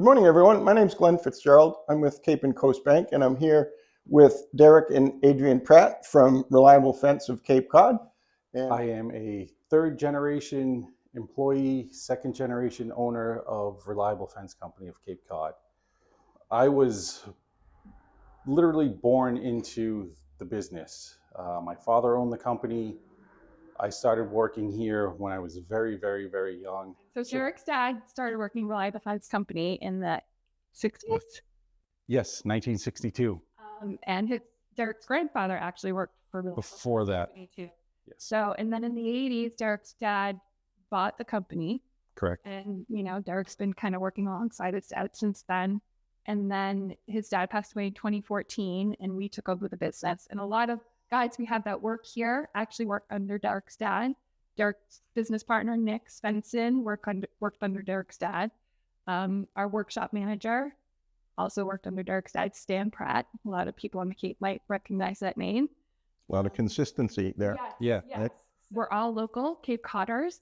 Good morning, everyone. My name is Glenn FitzGerald. I'm with Cape and Coast Bank, and I'm here with Derrick and Adrean Pratt from Reliable Fence of Cape Cod. And I am a third-generation employee, second-generation owner of Reliable Fence Company of Cape Cod. I was literally born into the business. My father owned the company. I started working here when I was very, very, very young. So Derrick's dad started working Reliable Fence Company in the 60s? Yes, 1962. And Derrick's grandfather actually worked for Reliable Before that. Too. Yes. So, and then in the 80s, Derrick's dad bought the company. Correct. And, Derrick's been kind of working alongside his dad since then. And then his dad passed away in 2014, and we took over the business. And a lot of guys we have that work here actually work under Derrick's dad. Derrick's business partner, Nick Svensson, worked under Derrick's dad. Our workshop manager also worked under Derrick's dad, Stan Pratt. A lot of people on the Cape might recognize that name. A lot of consistency there. Yes, yes. We're all local Cape Codders.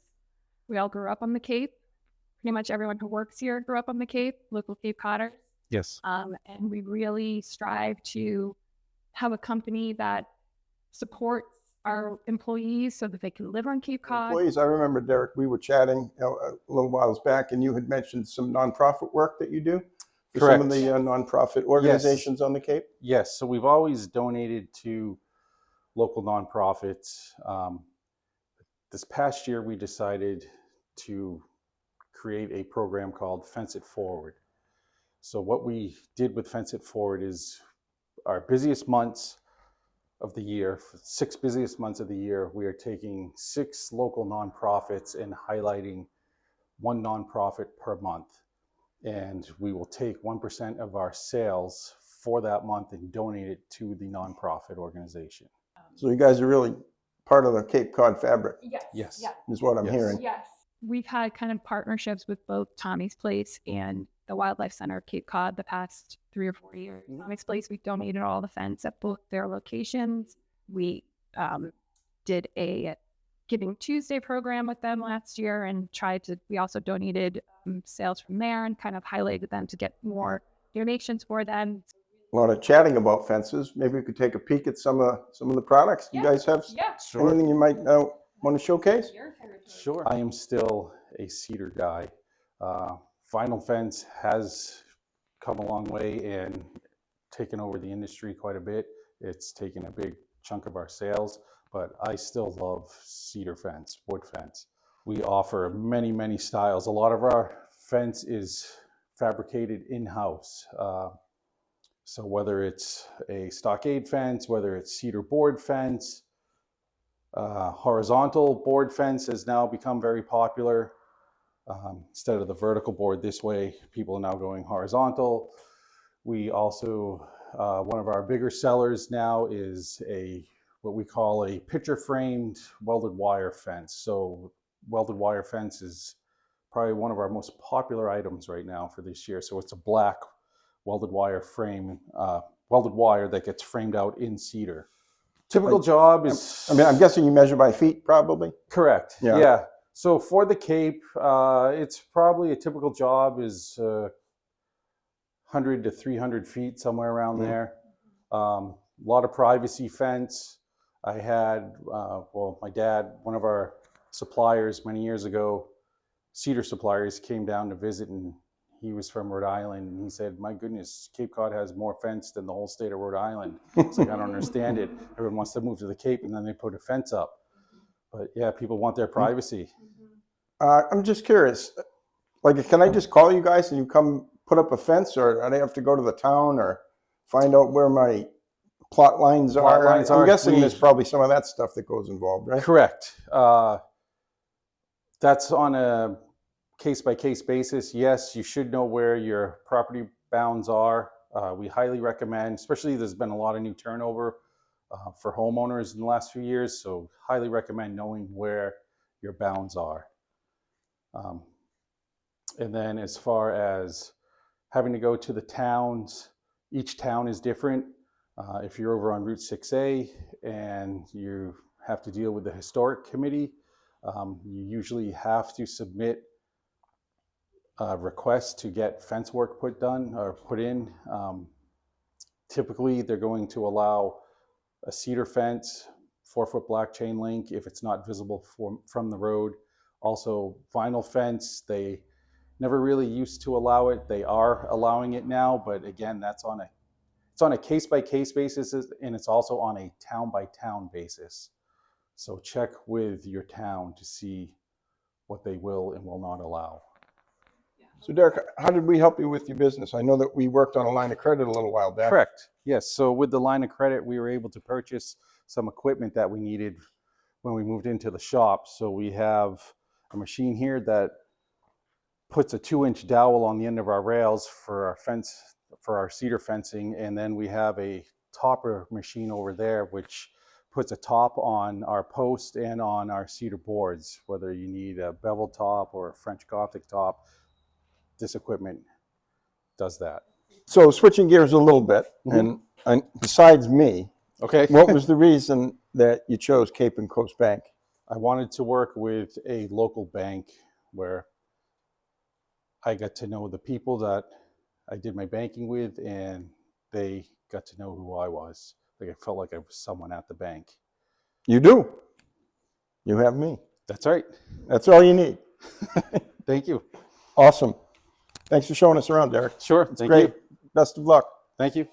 We all grew up on the Cape. Pretty much everyone who works here grew up on the Cape, local Cape Codders. Yes. And we really strive to have a company that supports our employees so that they can live on Cape Cod. Employees, I remember, Derrick, we were chatting a little while back, and you had mentioned some nonprofit work that you do for Correct. some of the nonprofit organizations on the Cape. Yes, so we've always donated to local nonprofits. This past year, we decided to create a program called Fence It Forward. So what we did with Fence It Forward is our busiest months of the year, 6 busiest months of the year, we are taking 6 local nonprofits and highlighting one nonprofit per month. And we will take 1% of our sales for that month and donate it to the nonprofit organization. So you guys are really part of the Cape Cod fabric. Yes. Is what I'm hearing. Yes. We've had kind of partnerships with both Tommy's Place and the Wildlife Center of Cape Cod the past 3 or 4 years. Tommy's Place, we donated all the fence at both their locations. We did a Giving Tuesday program with them last year and we also donated sales from there and kind of highlighted them to get more donations for them. A lot of chatting about fences. Maybe we could take a peek at some of the products. You guys have Sure. anything you might want to showcase? Sure. I am still a cedar guy. Vinyl fence has come a long way and taken over the industry quite a bit. It's taken a big chunk of our sales, but I still love cedar fence, wood fence. We offer many, many styles. A lot of our fence is fabricated in-house. So whether it's a stockade fence, whether it's cedar board fence, horizontal board fence has now become very popular. Instead of the vertical board this way, people are now going horizontal. We also, one of our bigger sellers now is what we call a picture framed welded wire fence. So welded wire fence is probably one of our most popular items right now for this year. So it's a black welded wire frame, welded wire that gets framed out in cedar. Typical job is... I'm guessing you measure by feet, probably? Correct, yeah. So for the Cape, it's probably a typical job is 100 to 300 feet, somewhere around there. A lot of privacy fence. I had, my dad, one of our suppliers many years ago, cedar suppliers, came down to visit, and he was from Rhode Island, and he said, my goodness, Cape Cod has more fence than the whole state of Rhode Island. It's like, I don't understand it. Everyone wants to move to the Cape, and then they put a fence up. But yeah, people want their privacy. I'm just curious, like, can I just call you guys and you come put up a fence, or do I have to go to the town or find out where my plot lines are? I'm guessing there's probably some of that stuff that goes involved, right? Correct. That's on a case-by-case basis. Yes, you should know where your property bounds are. We highly recommend, especially there's been a lot of new turnover for homeowners in the last few years, so highly recommend knowing where your bounds are. And then as far as having to go to the towns, each town is different. If you're over on Route 6A and you have to deal with the historic committee, you usually have to submit request to get fence work put in. Typically, they're going to allow a cedar fence, 4-foot black chain link if it's not visible from the road. Also, vinyl fence, they never really used to allow it. They are allowing it now, but again, it's on a case-by-case basis, and it's also on a town-by-town basis. So check with your town to see what they will and will not allow. So Derrick, how did we help you with your business? I know that we worked on a line of credit a little while back. Correct. Yes. So with the line of credit, we were able to purchase some equipment that we needed when we moved into the shop. So we have a machine here that puts a 2-inch dowel on the end of our rails for our fence, for our cedar fencing. And then we have a topper machine over there, which puts a top on our post and on our cedar boards, whether you need a bevel top or a French Gothic top. This equipment does that. So switching gears a little bit, and besides me, Okay. what was the reason that you chose Cape and Coast Bank? I wanted to work with a local bank where I got to know the people that I did my banking with, and they got to know who I was. Like I felt like I was someone at the bank. You do. You have me. That's right. That's all you need. Thank you. Awesome. Thanks for showing us around, Derrick. Sure. It's great. You. Best of luck. Thank you.